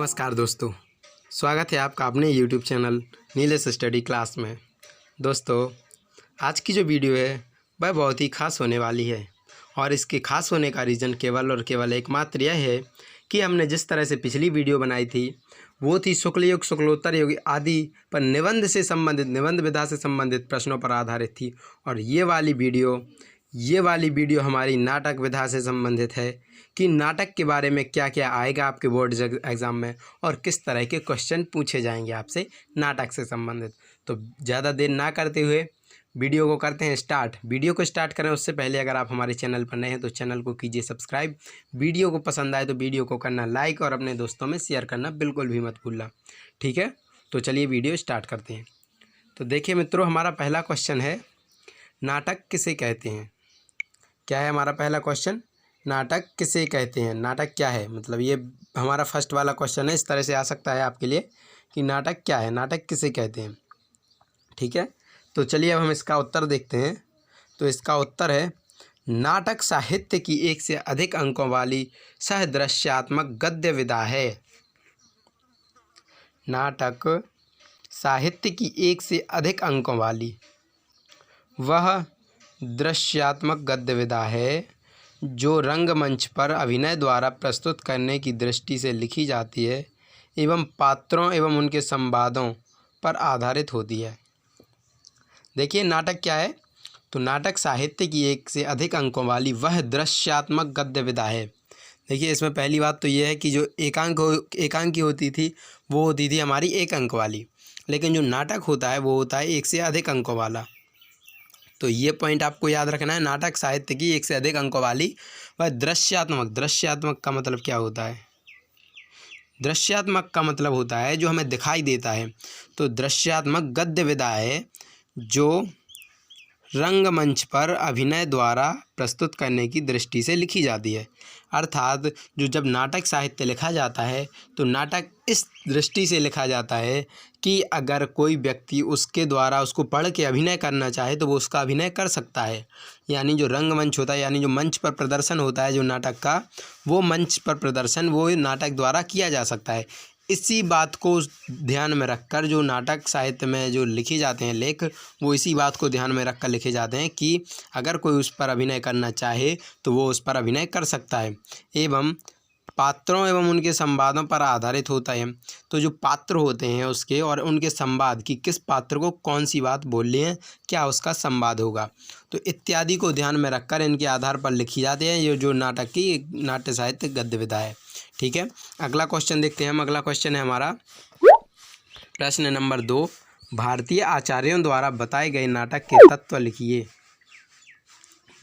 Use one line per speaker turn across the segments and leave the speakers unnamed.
नमस्कार दोस्तों, स्वागत है आपका अपने YouTube channel Nilesh study class में। दोस्तों, आज की जो वीडियो है वह बहुत ही ख़ास होने वाली है और इसके ख़ास होने का रीज़न केवल और केवल एकमात्र यह है कि हमने जिस तरह से पिछली वीडियो बनाई थी वो थी शुक्ल युग, शुक्लोत्तर युग आदि पर निबंध से संबंधित, निबंध विधा से संबंधित प्रश्नों पर आधारित थी। और ये वाली वीडियो हमारी नाटक विधा से संबंधित है कि नाटक के बारे में क्या क्या आएगा आपके बोर्ड एग्ज़ाम में और किस तरह के क्वेश्चन पूछे जाएंगे आपसे नाटक से संबंधित। तो ज़्यादा देर ना करते हुए वीडियो को करते हैं स्टार्ट। वीडियो को स्टार्ट करें उससे पहले अगर आप हमारे चैनल पर नए हैं तो चैनल को कीजिए सब्सक्राइब। वीडियो को पसंद आए तो वीडियो को करना लाइक और अपने दोस्तों में शेयर करना बिल्कुल भी मत भूलना, ठीक है। तो चलिए वीडियो स्टार्ट करते हैं। तो देखिए मित्रों, हमारा पहला क्वेश्चन है नाटक किसे कहते हैं। क्या है हमारा पहला क्वेश्चन? नाटक किसे कहते हैं। नाटक क्या है, मतलब ये हमारा फर्स्ट वाला क्वेश्चन है। इस तरह से आ सकता है आपके लिए कि नाटक क्या है, नाटक किसे कहते हैं, ठीक है। तो चलिए अब हम इसका उत्तर देखते हैं। तो इसका उत्तर है नाटक साहित्य की एक से अधिक अंकों वाली सहदृश्यात्मक गद्य विधा है। नाटक साहित्य की एक से अधिक अंकों वाली वह दृश्यात्मक गद्य विधा है जो रंगमंच पर अभिनय द्वारा प्रस्तुत करने की दृष्टि से लिखी जाती है एवं पात्रों एवं उनके संवादों पर आधारित होती है। देखिए नाटक क्या है, तो नाटक साहित्य की एक से अधिक अंकों वाली वह दृश्यात्मक गद्य विधा है। देखिए इसमें पहली बात तो ये है कि जो एकांकी होती थी वो होती थी हमारी एक अंक वाली, लेकिन जो नाटक होता है वो होता है एक से अधिक अंकों वाला। तो ये पॉइंट आपको याद रखना है। नाटक साहित्य की एक से अधिक अंकों वाली वह दृश्यात्मक का मतलब क्या होता है? दृश्यात्मक का मतलब होता है जो हमें दिखाई देता है। तो दृश्यात्मक गद्य विधा है जो रंगमंच पर अभिनय द्वारा प्रस्तुत करने की दृष्टि से लिखी जाती है। अर्थात जो जब नाटक साहित्य लिखा जाता है तो नाटक इस दृष्टि से लिखा जाता है कि अगर कोई व्यक्ति उसके द्वारा उसको पढ़ के अभिनय करना चाहे तो वो उसका अभिनय कर सकता है। यानी जो रंगमंच होता है, यानी जो मंच पर प्रदर्शन होता है जो नाटक का, वो मंच पर प्रदर्शन वो नाटक द्वारा किया जा सकता है। इसी बात को ध्यान में रखकर जो नाटक साहित्य में जो लिखे जाते हैं लेख, वो इसी बात को ध्यान में रखकर लिखे जाते हैं कि अगर कोई उस पर अभिनय करना चाहे तो वो उस पर अभिनय कर सकता है। एवं पात्रों एवं उनके संवादों पर आधारित होता है। तो जो पात्र होते हैं उसके और उनके संवाद की, किस पात्र को कौन सी बात बोलनी है, क्या उसका संवाद होगा, तो इत्यादि को ध्यान में रखकर इनके आधार पर लिखी जाती है ये जो नाटक की नाट्य साहित्य गद्य विधा है, ठीक है। अगला क्वेश्चन देखते हैं हम। अगला क्वेश्चन है हमारा प्रश्न नंबर 2, भारतीय आचार्यों द्वारा बताए गए नाटक के तत्व लिखिए।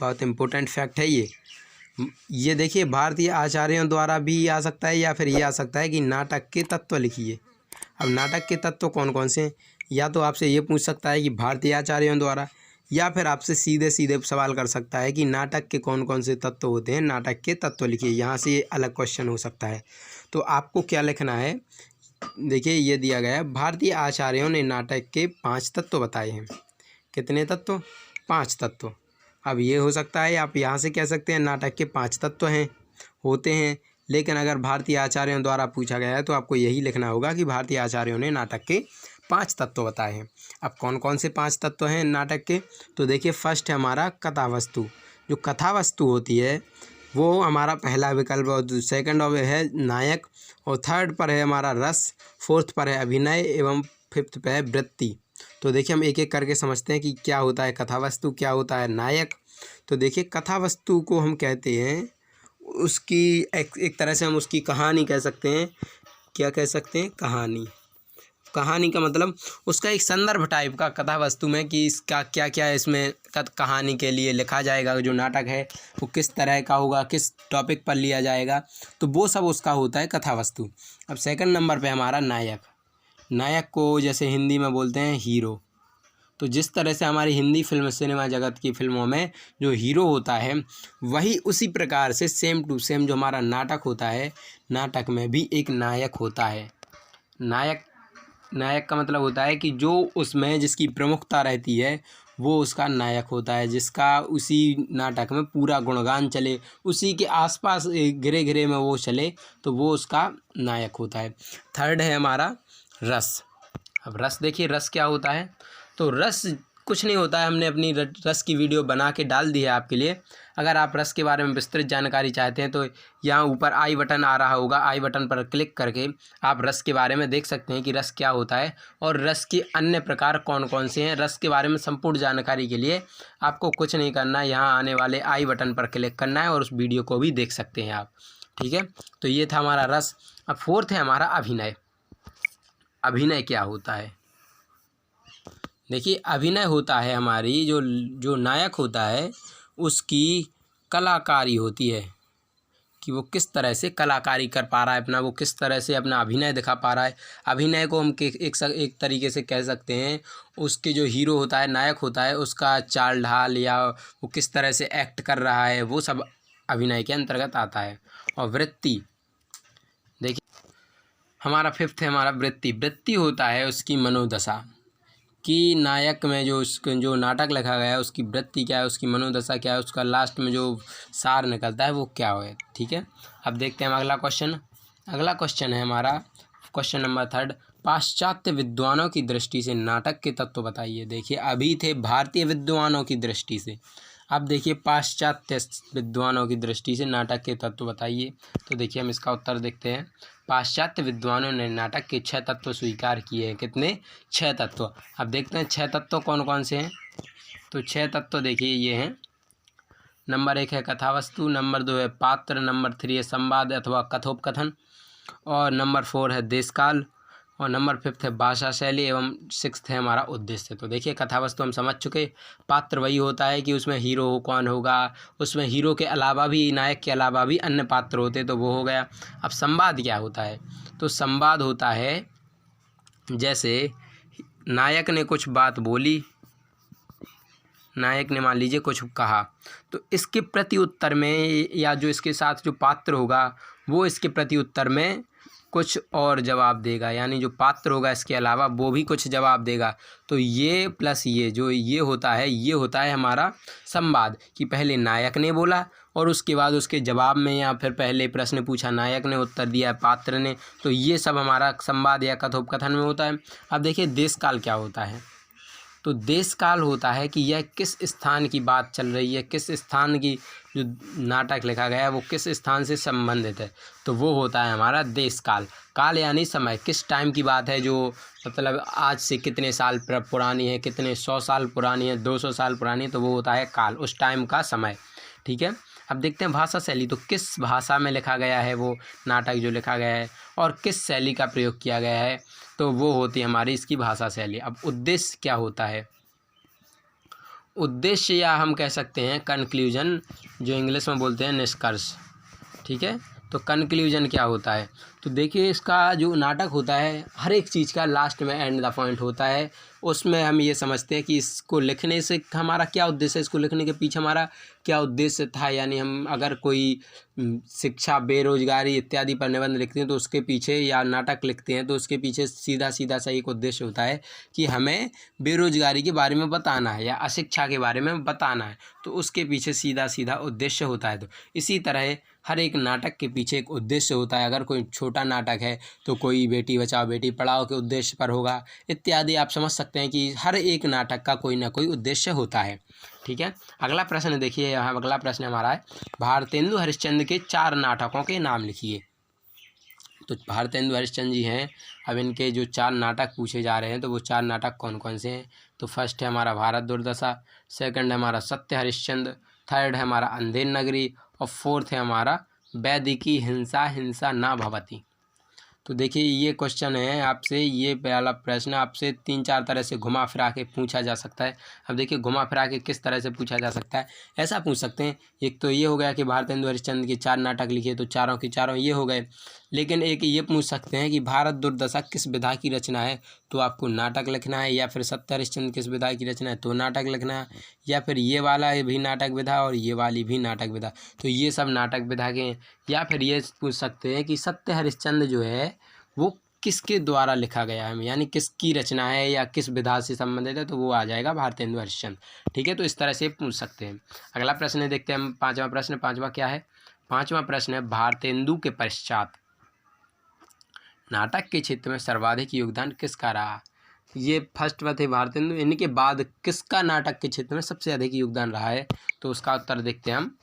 बहुत इम्पोर्टेंट फैक्ट है ये देखिए, भारतीय आचार्यों द्वारा भी आ सकता है या फिर ये आ सकता है कि नाटक के तत्व लिखिए। अब नाटक के तत्व कौन कौन से हैं, या तो आपसे ये पूछ सकता है कि भारतीय आचार्यों द्वारा, या फिर आपसे सीधे सीधे सवाल कर सकता है कि नाटक के कौन कौन से तत्व होते हैं, नाटक के तत्व लिखिए। यहाँ से अलग क्वेश्चन हो सकता है। तो आपको क्या लिखना है, देखिए ये दिया गया है, भारतीय आचार्यों ने नाटक के 5 तत्व बताए हैं। कितने तत्व? 5 तत्व। अब ये हो सकता है आप यहाँ से कह सकते हैं नाटक के 5 तत्व होते हैं, लेकिन अगर भारतीय आचार्यों द्वारा पूछा गया है तो आपको यही लिखना होगा कि भारतीय आचार्यों ने नाटक के 5 तत्व बताए हैं। अब कौन कौन से 5 तत्व हैं नाटक के? तो देखिए फर्स्ट है हमारा कथावस्तु। जो कथावस्तु होती है वो हमारा पहला विकल्प, और सेकंड है नायक, और थर्ड पर है हमारा रस, फोर्थ पर है अभिनय एवं फिफ्थ पर है वृत्ति। तो देखिए हम एक एक करके समझते हैं कि क्या होता है कथावस्तु, क्या होता है नायक। तो देखिए कथावस्तु को हम कहते हैं उसकी एक तरह से हम उसकी कहानी कह सकते हैं। क्या कह सकते हैं? कहानी का मतलब उसका एक संदर्भ टाइप का कथावस्तु में कि इसका क्या क्या इसमें कहानी के लिए लिखा जाएगा, जो नाटक है वो किस तरह का होगा, किस टॉपिक पर लिया जाएगा, तो वो सब उसका होता है कथावस्तु। अब सेकंड नंबर पे हमारा नायक को जैसे हिंदी में बोलते हैं हीरो। तो जिस तरह से हमारी हिंदी फिल्म सिनेमा जगत की फिल्मों में जो हीरो होता है, वही उसी प्रकार से सेम टू सेम जो हमारा नाटक होता है, नाटक में भी एक नायक होता है। नायक का मतलब होता है कि जो उसमें जिसकी प्रमुखता रहती है वो उसका नायक होता है, जिसका उसी नाटक में पूरा गुणगान चले, उसी के आसपास घिरे घिरे में वो चले, तो वो उसका नायक होता है। थर्ड है हमारा रस। अब रस देखिए, रस क्या होता है? तो रस कुछ नहीं होता है, हमने अपनी रस की वीडियो बना के डाल दी है आपके लिए। अगर आप रस के बारे में विस्तृत जानकारी चाहते हैं तो यहाँ ऊपर आई बटन आ रहा होगा, आई बटन पर क्लिक करके आप रस के बारे में देख सकते हैं कि रस क्या होता है और रस के अन्य प्रकार कौन कौन से हैं। रस के बारे में संपूर्ण जानकारी के लिए आपको कुछ नहीं करना है, यहाँ आने वाले आई बटन पर क्लिक करना है और उस वीडियो को भी देख सकते हैं आप। ठीक है, तो ये था हमारा रस। अब फोर्थ है हमारा अभिनय। अभिनय क्या होता है? देखिए, अभिनय होता है हमारी जो नायक होता है उसकी कलाकारी होती है, कि वो किस तरह से कलाकारी कर पा रहा है अपना, वो किस तरह से अपना अभिनय दिखा पा रहा है। अभिनय को हम एक तरीके से कह सकते हैं, उसके जो हीरो होता है, नायक होता है, उसका चाल ढाल या वो किस तरह से एक्ट कर रहा है, वो सब अभिनय के अंतर्गत आता है। और वृत्ति देखिए, हमारा फिफ्थ है हमारा वृत्ति। वृत्ति होता है उसकी मनोदशा, कि नायक में जो नाटक लिखा गया है उसकी वृत्ति क्या है, उसकी मनोदशा क्या है, उसका लास्ट में जो सार निकलता है वो क्या है। ठीक है, अब देखते हैं हम अगला क्वेश्चन। अगला क्वेश्चन है हमारा क्वेश्चन नंबर 3। पाश्चात्य विद्वानों की दृष्टि से नाटक के तत्व बताइए। देखिए, अभी थे भारतीय विद्वानों की दृष्टि से, अब देखिए पाश्चात्य विद्वानों की दृष्टि से नाटक के तत्व बताइए। तो देखिए हम इसका उत्तर देखते हैं। पाश्चात्य विद्वानों ने नाटक के 6 तत्व स्वीकार किए हैं। कितने? 6 तत्व। अब देखते हैं 6 तत्व कौन कौन से हैं। तो 6 तत्व देखिए ये हैं। नंबर 1 है कथावस्तु, नंबर 2 है पात्र, नंबर 3 है संवाद अथवा कथोपकथन, और नंबर 4 है देशकाल, और नंबर 5 है भाषा शैली, एवं 6th है हमारा उद्देश्य। तो देखिए कथावस्तु हम समझ चुके। पात्र वही होता है कि उसमें हीरो कौन होगा, उसमें हीरो के अलावा भी, नायक के अलावा भी अन्य पात्र होते, तो वो हो गया। अब संवाद क्या होता है? तो संवाद होता है जैसे नायक ने कुछ बात बोली, नायक ने मान लीजिए कुछ कहा, तो इसके प्रति उत्तर में या जो इसके साथ जो पात्र होगा वो इसके प्रति उत्तर में कुछ और जवाब देगा, यानी जो पात्र होगा इसके अलावा वो भी कुछ जवाब देगा। तो ये प्लस ये जो ये होता है हमारा संवाद, कि पहले नायक ने बोला और उसके बाद उसके जवाब में या फिर पहले प्रश्न पूछा नायक ने, उत्तर दिया पात्र ने, तो ये सब हमारा संवाद या कथोपकथन में होता है। अब देखिए देशकाल क्या होता है। तो देशकाल होता है कि यह किस स्थान की बात चल रही है, किस स्थान की जो नाटक लिखा गया है वो किस स्थान से संबंधित है, तो वो होता है हमारा देशकाल। काल यानी समय, किस टाइम की बात है, जो मतलब आज से कितने साल पुरानी है, कितने 100 साल पुरानी है, 200 साल पुरानी है, तो वो होता है काल, उस टाइम का समय। ठीक है, अब देखते हैं भाषा शैली। तो किस भाषा में लिखा गया है वो नाटक जो लिखा गया है और किस शैली का प्रयोग किया गया है, तो वो होती है हमारी इसकी भाषा शैली। अब उद्देश्य क्या होता है? उद्देश्य या हम कह सकते हैं कंक्लूजन, जो इंग्लिश में बोलते हैं निष्कर्ष। ठीक है, तो कंक्लूजन क्या होता है? तो देखिए इसका जो नाटक होता है हर एक चीज़ का लास्ट में एंड द पॉइंट होता है, उसमें हम ये समझते हैं कि इसको लिखने से हमारा क्या उद्देश्य है, इसको लिखने के पीछे हमारा क्या उद्देश्य था। यानी हम अगर कोई शिक्षा, बेरोजगारी इत्यादि पर निबंध लिखते हैं तो उसके पीछे, या नाटक लिखते हैं तो उसके पीछे सीधा सीधा सा एक उद्देश्य होता है कि हमें बेरोजगारी के बारे में बताना है या अशिक्षा के बारे में बताना है, तो उसके पीछे सीधा सीधा उद्देश्य होता है। तो इसी तरह हर एक नाटक के पीछे एक उद्देश्य होता है। अगर कोई छोटा नाटक है तो कोई बेटी बचाओ बेटी पढ़ाओ के उद्देश्य पर होगा इत्यादि। आप समझ सकते हैं कि हर एक नाटक का कोई ना कोई उद्देश्य होता है। ठीक है, अगला प्रश्न देखिए, यहाँ अगला प्रश्न हमारा है भारतेंदु हरिश्चंद्र के 4 नाटकों के नाम लिखिए। तो भारतेंदु हरिश्चंद्र जी हैं, अब इनके जो 4 नाटक पूछे जा रहे हैं तो वो 4 नाटक कौन कौन से हैं? तो फर्स्ट है हमारा भारत दुर्दशा, सेकंड है हमारा सत्य हरिश्चंद्र, थर्ड है हमारा अंधेर नगरी, और फोर्थ है हमारा वैदिकी हिंसा हिंसा ना भवति। तो देखिए ये क्वेश्चन है आपसे, ये पहला प्रश्न आपसे 3-4 तरह से घुमा फिरा के पूछा जा सकता है। अब देखिए घुमा फिरा के किस तरह से पूछा जा सकता है, ऐसा पूछ सकते हैं। एक तो ये हो गया कि भारतेंदु हरिश्चंद्र के 4 नाटक लिखे, तो चारों के चारों ये हो गए। लेकिन एक ये पूछ सकते हैं कि भारत दुर्दशा किस विधा की रचना है, तो आपको नाटक लिखना है, या फिर सत्य हरिश्चंद्र किस विधा की रचना है तो नाटक लिखना है, या फिर ये वाला भी नाटक विधा और ये वाली भी नाटक विधा, तो ये सब नाटक विधा के हैं। या फिर ये पूछ सकते हैं कि सत्य हरिश्चंद्र जो है वो किसके द्वारा लिखा गया है, यानी किसकी रचना है या किस विधा से संबंधित है, तो वो आ जाएगा भारतेंदु हरिश्चंद्र। ठीक है, तो इस तरह से पूछ सकते हैं। अगला प्रश्न देखते हैं हम, पाँचवा प्रश्न। पाँचवा क्या है? पाँचवा प्रश्न है, भारतेंदु के पश्चात नाटक के क्षेत्र में सर्वाधिक योगदान किसका रहा? ये फर्स्ट थे भारतेंदु, इनके बाद किसका नाटक के क्षेत्र में सबसे अधिक योगदान रहा है? तो उसका उत्तर देखते हैं हम।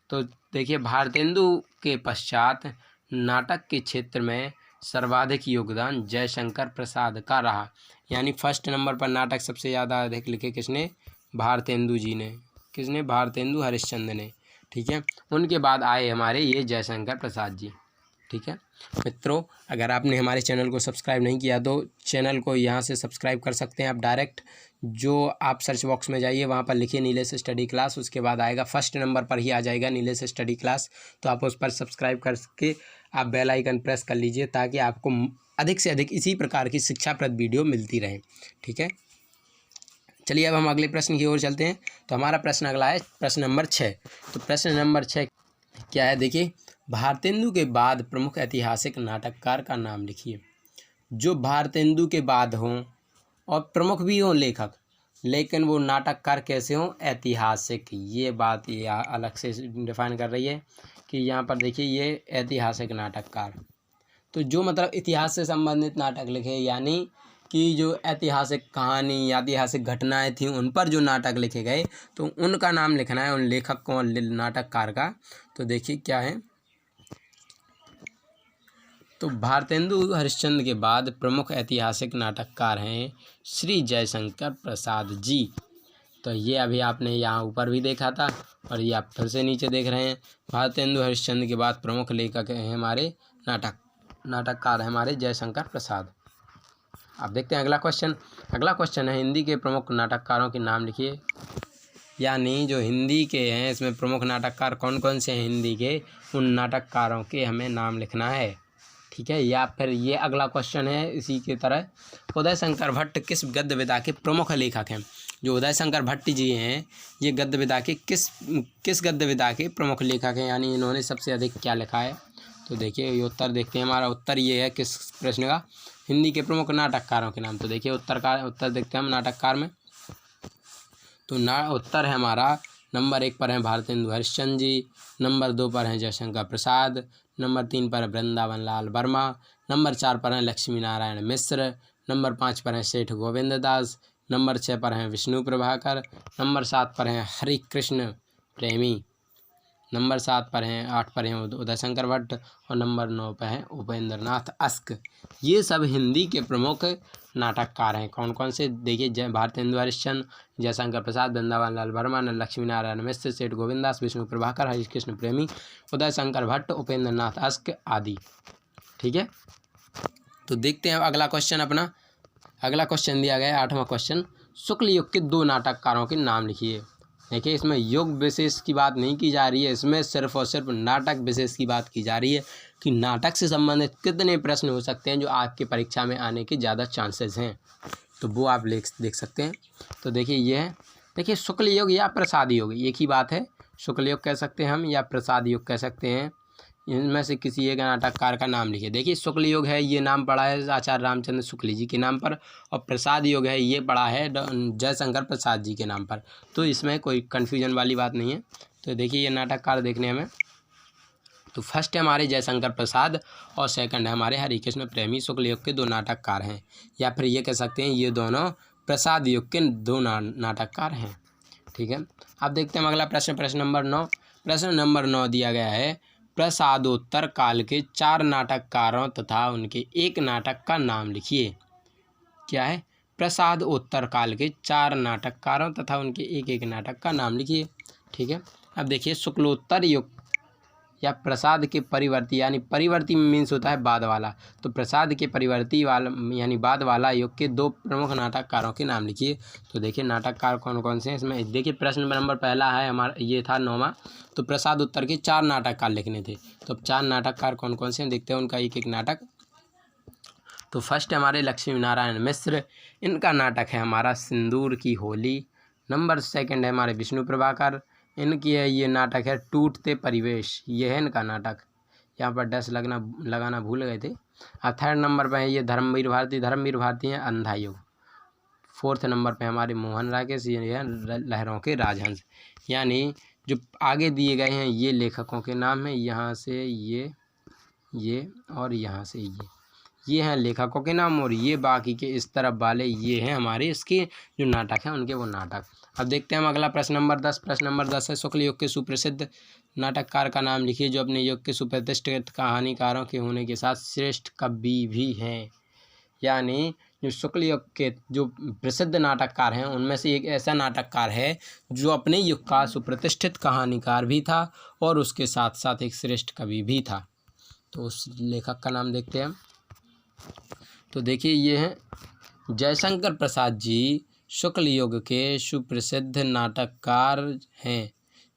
तो देखिए, भारतेंदु के पश्चात नाटक के क्षेत्र में सर्वाधिक योगदान जयशंकर प्रसाद का रहा, यानी फर्स्ट नंबर पर नाटक सबसे ज़्यादा अधिक लिखे किसने? भारतेंदु जी ने। किसने? भारतेंदु हरिश्चंद्र ने। ठीक है, उनके बाद आए हमारे ये जयशंकर प्रसाद जी। ठीक है मित्रों, अगर आपने हमारे चैनल को सब्सक्राइब नहीं किया तो चैनल को यहाँ से सब्सक्राइब कर सकते हैं आप डायरेक्ट। जो आप सर्च बॉक्स में जाइए, वहाँ पर लिखिए नीलेश स्टडी क्लास, उसके बाद आएगा फर्स्ट नंबर पर ही आ जाएगा नीलेश स्टडी क्लास। तो आप उस पर सब्सक्राइब करके आप बेल आइकन प्रेस कर लीजिए, ताकि आपको अधिक से अधिक इसी प्रकार की शिक्षाप्रद वीडियो मिलती रहे। ठीक है, चलिए अब हम अगले प्रश्न की ओर चलते हैं। तो हमारा प्रश्न अगला है प्रश्न नंबर 6। तो प्रश्न नंबर 6 क्या है? देखिए, भारतेंदु के बाद प्रमुख ऐतिहासिक नाटककार का नाम लिखिए। जो भारतेंदु के बाद हों और प्रमुख भी हों लेखक, लेकिन वो नाटककार कैसे हों? ऐतिहासिक। ये बात ये अलग से डिफाइन कर रही है कि यहाँ पर देखिए, ये ऐतिहासिक नाटककार, तो जो मतलब इतिहास से संबंधित नाटक लिखे, यानी कि जो ऐतिहासिक कहानी या ऐतिहासिक घटनाएं थीं उन पर जो नाटक लिखे गए, तो उनका नाम लिखना है, उन लेखक को, नाटककार का। तो देखिए क्या है, तो भारतेंदु हरिश्चंद्र के बाद प्रमुख ऐतिहासिक नाटककार हैं श्री जयशंकर प्रसाद जी। तो ये अभी आपने यहाँ ऊपर भी देखा था और ये आप फिर से नीचे देख रहे हैं। भारतेंदु हरिश्चंद्र के बाद प्रमुख लेखक हैं हमारे नाटककार हैं हमारे जयशंकर प्रसाद। अब देखते हैं अगला क्वेश्चन। अगला क्वेश्चन है, हिंदी के प्रमुख नाटककारों के नाम लिखिए। यानी जो हिंदी के हैं, इसमें प्रमुख नाटककार कौन कौन से हैं हिंदी के, उन नाटककारों के हमें नाम लिखना है। ठीक है, या फिर ये अगला क्वेश्चन है इसी की तरह, उदय शंकर भट्ट किस गद्य विधा के प्रमुख लेखक हैं? जो उदय शंकर भट्ट जी हैं, ये गद्य विधा के किस गद्य विधा के प्रमुख लेखक हैं, यानी इन्होंने सबसे अधिक क्या लिखा है? तो देखिए ये उत्तर देखते हैं। हमारा उत्तर ये है किस प्रश्न का, हिंदी के प्रमुख नाटककारों के नाम। तो देखिए उत्तर देखते हैं हम नाटककार में। तो उत्तर है हमारा नंबर 1 पर हैं भारतेंदु हरिश्चंद्र जी, नंबर 2 पर हैं जयशंकर प्रसाद, नंबर 3 पर है वृंदावन लाल वर्मा, नंबर 4 पर हैं लक्ष्मी नारायण मिश्र, नंबर 5 पर हैं सेठ गोविंद दास, नंबर 6 पर हैं विष्णु प्रभाकर, नंबर 7 पर हैं हरि कृष्ण प्रेमी, नंबर 7 पर हैं 8 पर हैं उदय शंकर भट्ट, और नंबर 9 पर हैं उपेंद्र नाथ अस्क। ये सब हिंदी के प्रमुख नाटककार हैं। कौन कौन से? देखिए, भारतेंदु हरिश्चंद्र, जयशंकर प्रसाद, वृंदावन लाल वर्मा, लक्ष्मी नारायण मिश्र, सेठ गोविंद दास, विष्णु प्रभाकर, हरि कृष्ण प्रेमी, उदय शंकर भट्ट, उपेंद्र नाथ अस्क आदि। ठीक है, तो देखते हैं अगला क्वेश्चन अपना। अगला क्वेश्चन दिया गया है 8वां क्वेश्चन, शुक्ल युग के 2 नाटककारों के नाम लिखिए। देखिए, इसमें युग विशेष की बात नहीं की जा रही है, इसमें सिर्फ और सिर्फ नाटक विशेष की बात की जा रही है कि नाटक से संबंधित कितने प्रश्न हो सकते हैं जो आपकी परीक्षा में आने के ज़्यादा चांसेस हैं, तो वो आप देख सकते हैं। तो देखिए ये है, देखिए शुक्ल युग या प्रसाद युग, एक ही बात है। शुक्ल युग कह सकते हैं हम या प्रसाद युग कह सकते हैं। इनमें से किसी एक नाटककार का नाम लिखिए। देखिए, शुक्ल युग है, ये नाम पड़ा है आचार्य रामचंद्र शुक्ल जी के नाम पर, और प्रसाद युग है, ये पड़ा है जयशंकर प्रसाद जी के नाम पर। तो इसमें कोई कन्फ्यूजन वाली बात नहीं है। तो देखिए ये नाटककार देखने हमें, तो फर्स्ट है हमारे जयशंकर प्रसाद और सेकंड है हमारे हरिकृष्ण प्रेमी। शुक्ल युग के 2 नाटककार हैं, या फिर ये कह सकते हैं ये दोनों प्रसाद युग के 2 नाटककार हैं। ठीक है, अब देखते हैं अगला प्रश्न, प्रश्न नंबर 9। प्रश्न नंबर 9 दिया गया है, प्रसादोत्तर काल के 4 नाटककारों तथा उनके एक नाटक का नाम लिखिए। क्या है? प्रसादोत्तर काल के 4 नाटककारों तथा उनके एक नाटक का नाम लिखिए। ठीक है, अब देखिए, शुक्लोत्तर युग या प्रसाद के परिवर्ती, यानी परिवर्ती मीन्स होता है बाद वाला, तो प्रसाद के परिवर्ती वाला यानी बाद वाला युग के 2 प्रमुख नाटककारों के नाम लिखिए। तो देखिए नाटककार कौन कौन से हैं इसमें। देखिए प्रश्न नंबर पहला है हमारा, ये था 9वां, तो प्रसाद उत्तर के 4 नाटककार लिखने थे। तो अब 4 नाटककार कौन कौन से हैं देखते हैं उनका एक नाटक। तो फर्स्ट हमारे लक्ष्मी नारायण मिश्र, इनका नाटक है हमारा सिंदूर की होली। नंबर 2 है हमारे विष्णु प्रभाकर, इनकी है ये नाटक है टूटते परिवेश, ये है इनका नाटक। यहाँ पर डैश लगाना भूल गए थे। अब थर्ड नंबर पे है ये धर्मवीर भारती हैं अंधा युग। फोर्थ नंबर पे हमारे मोहन राकेश, ये हैं लहरों के राजहंस। यानी जो आगे दिए गए हैं ये लेखकों के नाम हैं, यहाँ से ये और यहाँ से ये हैं लेखकों के नाम, और ये बाकी के इस तरफ वाले ये हैं हमारे इसके जो नाटक हैं उनके वो नाटक। अब देखते हैं हम अगला प्रश्न नंबर 10। प्रश्न नंबर 10 है शुक्ल युग के सुप्रसिद्ध नाटककार का नाम लिखिए जो अपने युग के सुप्रतिष्ठित कहानीकारों के होने के साथ श्रेष्ठ कवि भी हैं। यानी जो शुक्ल युग के जो प्रसिद्ध नाटककार हैं उनमें से एक ऐसा नाटककार है जो अपने युग का सुप्रतिष्ठित कहानीकार भी था और उसके साथ साथ एक श्रेष्ठ कवि भी था। तो उस लेखक का नाम देखते हैं। तो देखिए ये हैं जयशंकर प्रसाद जी शुक्ल युग के सुप्रसिद्ध नाटककार हैं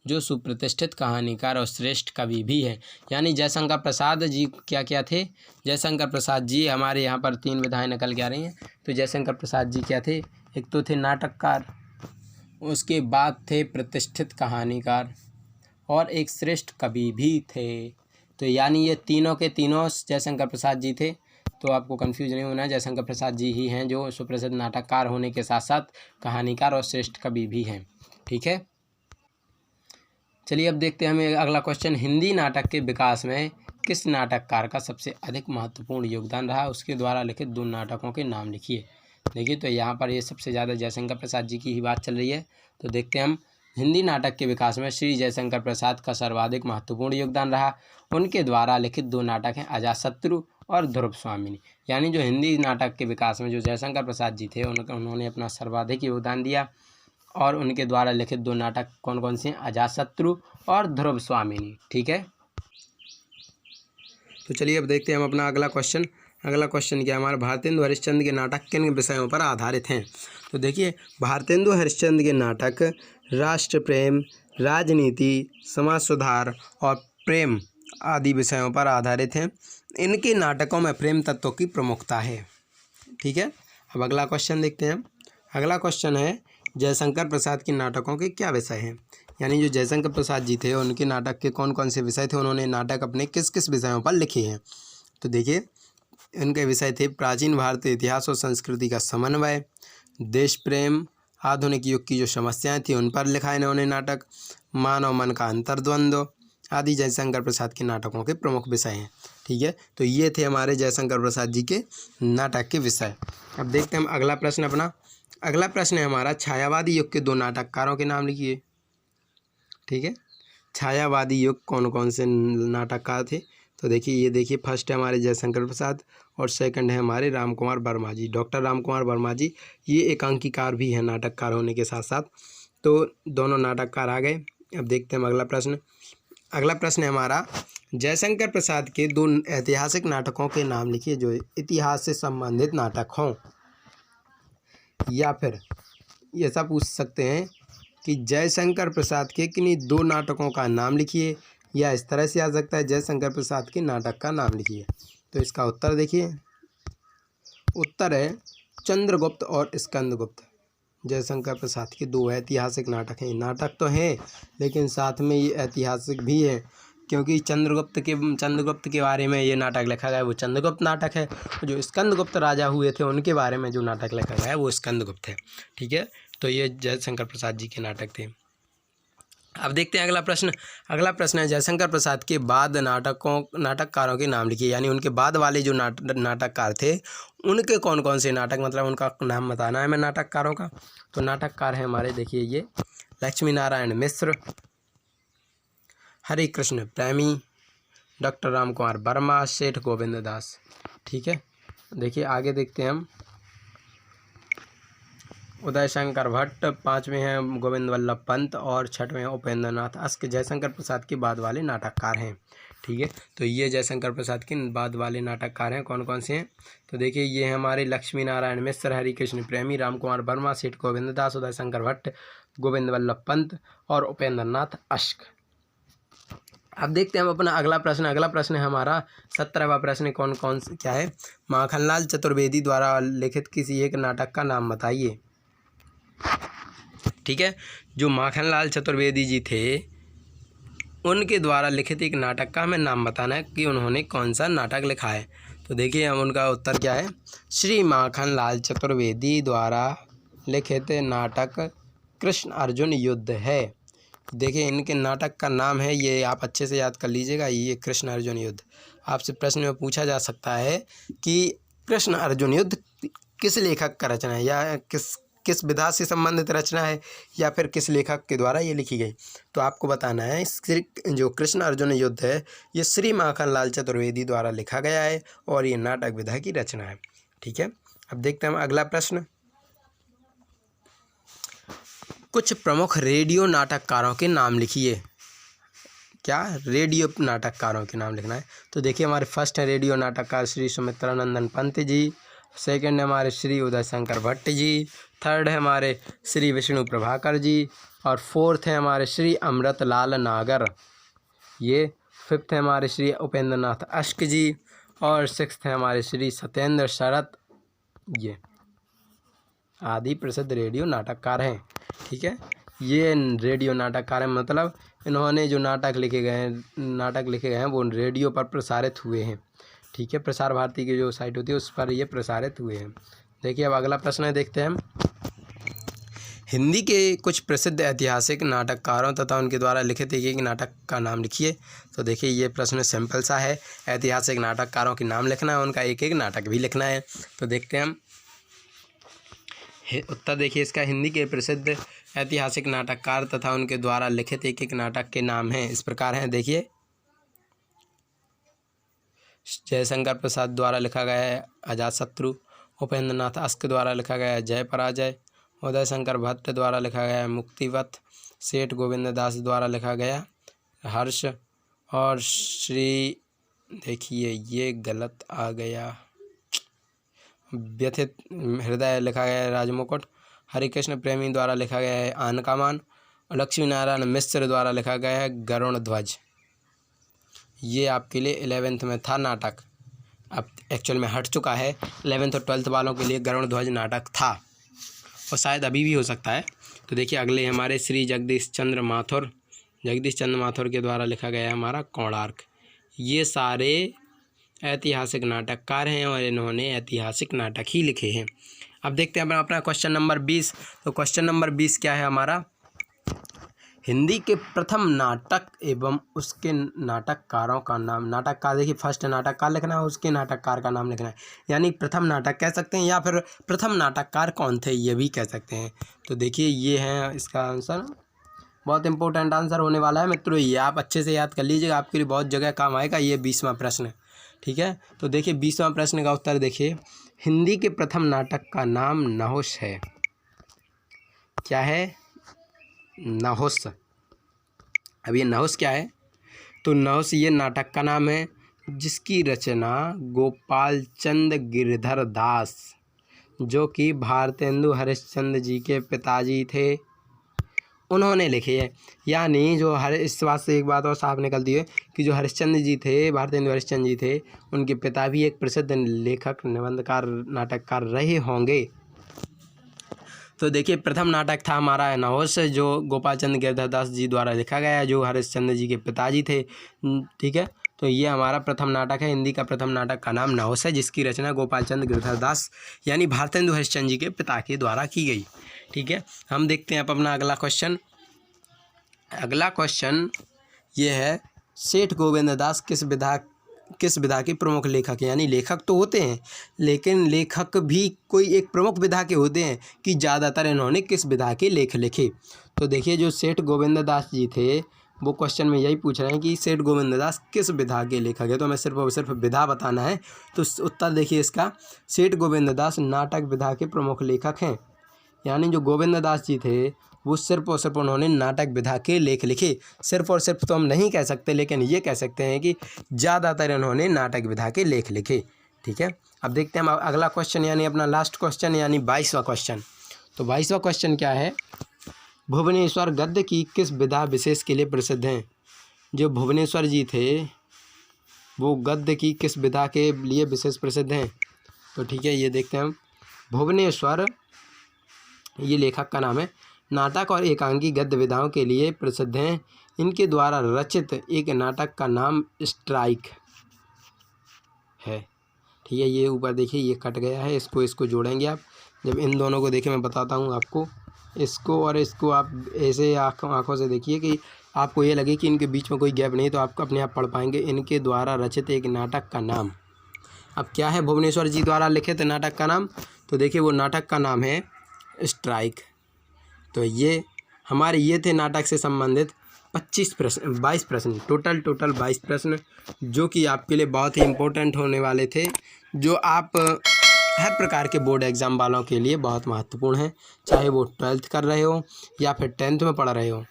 जो सुप्रतिष्ठित कहानीकार और श्रेष्ठ कवि भी हैं। यानी जयशंकर प्रसाद जी क्या थे? जयशंकर प्रसाद जी हमारे यहाँ पर 3 विधाएं निकल के आ रही हैं। तो जयशंकर प्रसाद जी क्या थे? एक तो थे नाटककार, उसके बाद थे प्रतिष्ठित कहानीकार और एक श्रेष्ठ कवि भी थे। तो यानी ये तीनों के तीनों जयशंकर प्रसाद जी थे। तो आपको कंफ्यूज नहीं होना है, जयशंकर प्रसाद जी ही हैं जो सुप्रसिद्ध नाटककार होने के साथ साथ कहानीकार और श्रेष्ठ कवि भी हैं। ठीक है, चलिए अब देखते हैं हमें अगला क्वेश्चन। हिंदी नाटक के विकास में किस नाटककार का सबसे अधिक महत्वपूर्ण योगदान रहा? उसके द्वारा लिखित 2 नाटकों के नाम लिखिए। देखिए तो यहाँ पर ये सबसे ज़्यादा जयशंकर प्रसाद जी की ही बात चल रही है। तो देखते हैं हम हिंदी नाटक के विकास में श्री जयशंकर प्रसाद का सर्वाधिक महत्वपूर्ण योगदान रहा। उनके द्वारा लिखित 2 नाटक हैं अजातशत्रु और ध्रुव स्वामिनी। यानी जो हिंदी नाटक के विकास में जो जयशंकर प्रसाद जी थे उन्होंने अपना सर्वाधिक योगदान दिया और उनके द्वारा लिखित 2 नाटक कौन कौन से हैं? अजातशत्रु और ध्रुव स्वामिनी। ठीक है, तो चलिए अब देखते हैं हम अपना अगला क्वेश्चन। अगला क्वेश्चन क्या है हमारा? भारतेंदु हरिश्चंद्र के नाटक किन विषयों पर आधारित हैं? तो देखिए भारतेंदु हरिश्चंद्र के नाटक राष्ट्र प्रेम, राजनीति, समाज सुधार और प्रेम आदि विषयों पर आधारित हैं। इनके नाटकों में प्रेम तत्व की प्रमुखता है। ठीक है, अब अगला क्वेश्चन देखते हैं। अगला क्वेश्चन है जयशंकर प्रसाद के नाटकों के क्या विषय हैं? यानी जो जयशंकर प्रसाद जी थे उनके नाटक के कौन कौन से विषय थे, उन्होंने नाटक अपने किस किस विषयों पर लिखे हैं? तो देखिए इनके विषय थे प्राचीन भारतीय इतिहास और संस्कृति का समन्वय, देश प्रेम, आधुनिक युग की जो समस्याएं थी उन पर लिखा इन्होंने नाटक, मानव मन का अंतर्द्वंद्व आदि जयशंकर प्रसाद के नाटकों के प्रमुख विषय हैं। ठीक है, तो ये थे हमारे जयशंकर प्रसाद जी के नाटक के विषय। अब देखते हैं हम अगला प्रश्न अपना। अगला प्रश्न है हमारा छायावादी युग के 2 नाटककारों के नाम लिखिए। ठीक है, छायावादी युग कौन कौन से नाटककार थे? तो देखिए फर्स्ट है हमारे जयशंकर प्रसाद और सेकंड है हमारे राम कुमार वर्मा जी। डॉक्टर राम कुमार वर्मा जी ये एकांकीकार भी हैं नाटककार होने के साथ साथ। तो दोनों नाटककार आ गए। अब देखते हैं अगला प्रश्न। अगला प्रश्न है हमारा जयशंकर प्रसाद के 2 ऐतिहासिक नाटकों के नाम लिखिए जो इतिहास से संबंधित नाटक हों। या फिर ऐसा पूछ सकते हैं कि जयशंकर प्रसाद के किन्हीं 2 नाटकों का नाम लिखिए, या इस तरह से आ सकता है जयशंकर प्रसाद के नाटक का नाम लिखिए। तो इसका उत्तर देखिए, उत्तर है चंद्रगुप्त और स्कंदगुप्त। जयशंकर प्रसाद के 2 ऐतिहासिक नाटक हैं। नाटक तो हैं लेकिन साथ में ये ऐतिहासिक भी है, क्योंकि चंद्रगुप्त के बारे में ये नाटक लिखा गया है वो चंद्रगुप्त नाटक है। जो स्कंदगुप्त राजा हुए थे उनके बारे में जो नाटक लिखा गया है वो स्कंदगुप्त है। ठीक है, तो ये जयशंकर प्रसाद जी के नाटक थे। अब देखते हैं अगला प्रश्न। अगला प्रश्न है जयशंकर प्रसाद के बाद नाटककारों के नाम लिखिए। यानी उनके बाद वाले जो नाटककार थे उनके कौन कौन से नाटक, मतलब उनका नाम बताना है हमें नाटककारों का। तो नाटककार हैं हमारे देखिए ये लक्ष्मी नारायण मिश्र, हरि कृष्ण प्रेमी, डॉक्टर राम कुमार वर्मा, सेठ गोविंद दास। ठीक है, देखिए आगे देखते हैं हम। उदय शंकर भट्ट 5वें हैं गोविंद वल्लभ पंत और 6वें हैं उपेंद्र नाथ अस्क जयशंकर प्रसाद के बाद वाले नाटककार हैं। ठीक है, तो ये जयशंकर प्रसाद के बाद वाले नाटककार हैं कौन कौन से हैं? तो देखिए ये हैं हमारे लक्ष्मी नारायण मिश्र, हरि कृष्ण प्रेमी, राम कुमार वर्मा, सेठ गोविंद दास, उदय शंकर भट्ट, गोविंद वल्लभ पंत और उपेंद्र नाथ अस्क। अब देखते हैं हम अपना अगला प्रश्न। अगला प्रश्न है हमारा 17वां प्रश्न कौन कौन से क्या है? माखनलाल चतुर्वेदी द्वारा लिखित किसी एक नाटक का नाम बताइए। ठीक है, जो माखनलाल चतुर्वेदी जी थे उनके द्वारा लिखित एक नाटक का हमें नाम बताना है कि उन्होंने कौन सा नाटक लिखा है। तो देखिए हम उनका उत्तर क्या है, श्री माखनलाल चतुर्वेदी द्वारा लिखित नाटक कृष्ण अर्जुन युद्ध है। देखिए इनके नाटक का नाम है, ये आप अच्छे से याद कर लीजिएगा, ये कृष्ण अर्जुन युद्ध। आपसे प्रश्न में पूछा जा सकता है कि कृष्ण अर्जुन युद्ध किस लेखक का रचना है, या किस विधा से संबंधित रचना है, या फिर किस लेखक के द्वारा ये लिखी गई। तो आपको बताना है जो कृष्ण अर्जुन युद्ध है ये श्री माखनलाल चतुर्वेदी द्वारा लिखा गया है और ये नाटक विधा की रचना है। ठीक है, अब देखते हैं हम अगला प्रश्न। कुछ प्रमुख रेडियो नाटककारों के नाम लिखिए। क्या रेडियो नाटककारों के नाम लिखना है। तो देखिए हमारे फर्स्ट है रेडियो नाटककार श्री सुमित्रानंदन पंत जी, सेकंड है हमारे श्री उदय शंकर भट्ट जी, थर्ड है हमारे श्री विष्णु प्रभाकर जी, और फोर्थ है हमारे श्री अमृत लाल नागर, ये फिफ्थ है हमारे श्री उपेंद्र नाथ अश्क जी, और सिक्स्थ है हमारे श्री सत्येंद्र शरत। ये आदि प्रसिद्ध रेडियो नाटककार हैं। ठीक है, ये रेडियो नाटककार हैं, मतलब इन्होंने जो नाटक लिखे गए हैं वो रेडियो पर प्रसारित हुए हैं। ठीक है, प्रसार भारती की जो साइट होती है उस पर ये प्रसारित हुए हैं। देखिए अब अगला प्रश्न है, देखते हैं हम। हिंदी के कुछ प्रसिद्ध ऐतिहासिक नाटककारों तथा उनके द्वारा लिखित एक नाटक का नाम लिखिए। तो देखिए ये प्रश्न सिंपल सा है, ऐतिहासिक नाटककारों के नाम लिखना है, उनका एक एक नाटक भी लिखना है। तो देखते हैं हम उत्तर। देखिए इसका, हिंदी के प्रसिद्ध ऐतिहासिक नाटककार तथा उनके द्वारा लिखित एक एक नाटक के नाम हैं, इस प्रकार हैं। देखिए जयशंकर प्रसाद द्वारा लिखा गया है अजातशत्रु, उपेंद्र नाथ अश्क द्वारा लिखा गया है जय पराजय, उदय शंकर भट्ट द्वारा लिखा गया है मुक्तिवत, सेठ गोविंद दास द्वारा लिखा गया हर्ष, और श्री, देखिए ये गलत आ गया, व्यथित हृदय लिखा गया है राजमुकुट, हरिकृष्ण प्रेमी द्वारा लिखा गया है आन का मान, और लक्ष्मी नारायण मिश्र द्वारा लिखा गया है गरुण ध्वज। ये आपके लिए 11th में था नाटक, अब एक्चुअल में हट चुका है। 11th और 12th वालों के लिए गरुण ध्वज नाटक था और शायद अभी भी हो सकता है। तो देखिए अगले हमारे श्री जगदीश चंद्र माथुर के द्वारा लिखा गया है हमारा कोणार्क। ये सारे ऐतिहासिक नाटककार हैं और इन्होंने ऐतिहासिक नाटक ही लिखे हैं। अब देखते हैं अपना क्वेश्चन नंबर 20। तो क्वेश्चन नंबर 20 क्या है हमारा, हिंदी के प्रथम नाटक एवं उसके नाटककारों का नाम। नाटककार, देखिए फर्स्ट नाटककार लिखना है, उसके नाटककार का नाम लिखना है, यानी प्रथम नाटक कह सकते हैं या फिर प्रथम नाटककार कौन थे ये भी कह सकते हैं। तो देखिए ये है इसका आंसर, बहुत इंपॉर्टेंट आंसर होने वाला है मित्रों, ये आप अच्छे से याद कर लीजिएगा, आपके लिए बहुत जगह काम आएगा। ये 20वां प्रश्न, ठीक है। तो देखिए 20वां प्रश्न का उत्तर देखिए, हिंदी के प्रथम नाटक का नाम नहुष है। क्या है? नहुष। अब ये नहुष क्या है? तो नहुष ये नाटक का नाम है जिसकी रचना गोपाल चंद गिरधर दास, जो कि भारतेंदु हरिश्चंद्र जी के पिताजी थे, उन्होंने लिखी है। यानी जो इस बात से एक बात और साफ निकलती है कि जो हरिश्चंद्र जी थे, भारतेंदु हरिश्चंद्र जी थे, उनके पिता भी एक प्रसिद्ध लेखक, निबंधकार, नाटककार रहे होंगे। तो देखिए प्रथम नाटक था हमारा नहुष, जो गोपाल चंद गिरधर दास जी द्वारा लिखा गया, जो हरिश्चंद्र जी के पिताजी थे, ठीक है। तो ये हमारा प्रथम नाटक है, हिंदी का प्रथम नाटक का नाम नहुष है, जिसकी रचना गोपाल चंद गिरधर दास यानी भारतेंदु हरिश्चंद्र जी के पिता के द्वारा की गई, ठीक है। हम देखते हैं अपना अगला क्वेश्चन। अगला क्वेश्चन ये है, सेठ गोविंद दास किस विधा के प्रमुख लेखक हैं। यानी लेखक तो होते हैं लेकिन लेखक भी कोई एक प्रमुख विधा के होते हैं कि ज़्यादातर इन्होंने किस विधा के लेख लिखे। तो देखिए जो सेठ गोविंद दास जी थे वो क्वेश्चन में यही पूछ रहे हैं कि सेठ गोविंद दास किस विधा के लेखक है। तो हमें सिर्फ और सिर्फ विधा बताना है। तो उत्तर देखिए इसका, सेठ गोविंद दास नाटक विधा के प्रमुख लेखक हैं। यानी जो गोविंद दास जी थे वो सिर्फ और सिर्फ उन्होंने नाटक विधा के लेख लिखे। सिर्फ और सिर्फ तो हम नहीं कह सकते, लेकिन ये कह सकते हैं कि ज़्यादातर इन्होंने नाटक विधा के लेख लिखे, ठीक है। अब देखते हैं हम अगला क्वेश्चन, यानी अपना लास्ट क्वेश्चन, यानी 22वां क्वेश्चन। तो 22वां क्वेश्चन क्या है, भुवनेश्वर गद्य की किस विधा विशेष के लिए प्रसिद्ध हैं। जो भुवनेश्वर जी थे वो गद्य की किस विधा के लिए विशेष प्रसिद्ध हैं। तो ठीक है, ये देखते हैं हम। भुवनेश्वर ये लेखक का नाम है, नाटक और एकांकी गद्य विधाओं के लिए प्रसिद्ध हैं। इनके द्वारा रचित एक नाटक का नाम स्ट्राइक है। ठीक है, ये ऊपर देखिए ये कट गया है, इसको जोड़ेंगे आप। जब इन दोनों को देखिए, मैं बताता हूँ आपको, इसको और इसको आप ऐसे आँखों से देखिए कि आपको ये लगे कि इनके बीच में कोई गैप नहीं, तो आप अपने आप पढ़ पाएंगे। इनके द्वारा रचित एक नाटक का नाम, अब क्या है, भुवनेश्वर जी द्वारा लिखित नाटक का नाम, तो देखिए वो नाटक का नाम है स्ट्राइक। तो ये हमारे ये थे नाटक से संबंधित 22 प्रश्न, टोटल 22 प्रश्न, जो कि आपके लिए बहुत ही इम्पोर्टेंट होने वाले थे, जो आप हर प्रकार के बोर्ड एग्ज़ाम वालों के लिए बहुत महत्वपूर्ण है, चाहे वो 12th कर रहे हो या फिर 10th में पढ़ रहे हो।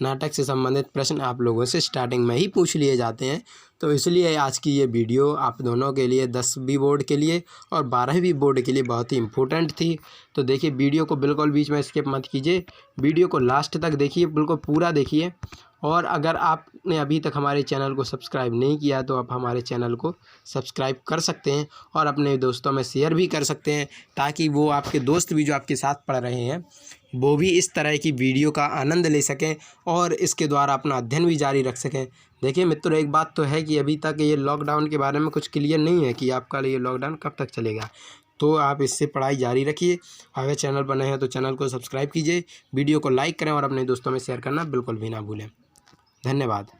नाटक से संबंधित प्रश्न आप लोगों से स्टार्टिंग में ही पूछ लिए जाते हैं, तो इसलिए आज की ये वीडियो आप दोनों के लिए 10वीं बोर्ड के लिए और 12वीं बोर्ड के लिए बहुत ही इम्पोर्टेंट थी। तो देखिए, वीडियो को बिल्कुल बीच में स्किप मत कीजिए, वीडियो को लास्ट तक देखिए, बिल्कुल पूरा देखिए। और अगर आपने अभी तक हमारे चैनल को सब्सक्राइब नहीं किया तो आप हमारे चैनल को सब्सक्राइब कर सकते हैं और अपने दोस्तों में शेयर भी कर सकते हैं, ताकि वो आपके दोस्त भी जो आपके साथ पढ़ रहे हैं वो भी इस तरह की वीडियो का आनंद ले सकें और इसके द्वारा अपना अध्ययन भी जारी रख सकें। देखिए मित्रों, एक बात तो है कि अभी तक ये लॉकडाउन के बारे में कुछ क्लियर नहीं है कि आपका ये लॉकडाउन कब तक चलेगा, तो आप इससे पढ़ाई जारी रखिए। अगर चैनल पर नए हैं तो चैनल को सब्सक्राइब कीजिए, वीडियो को लाइक करें और अपने दोस्तों में शेयर करना बिल्कुल भी ना भूलें। धन्यवाद।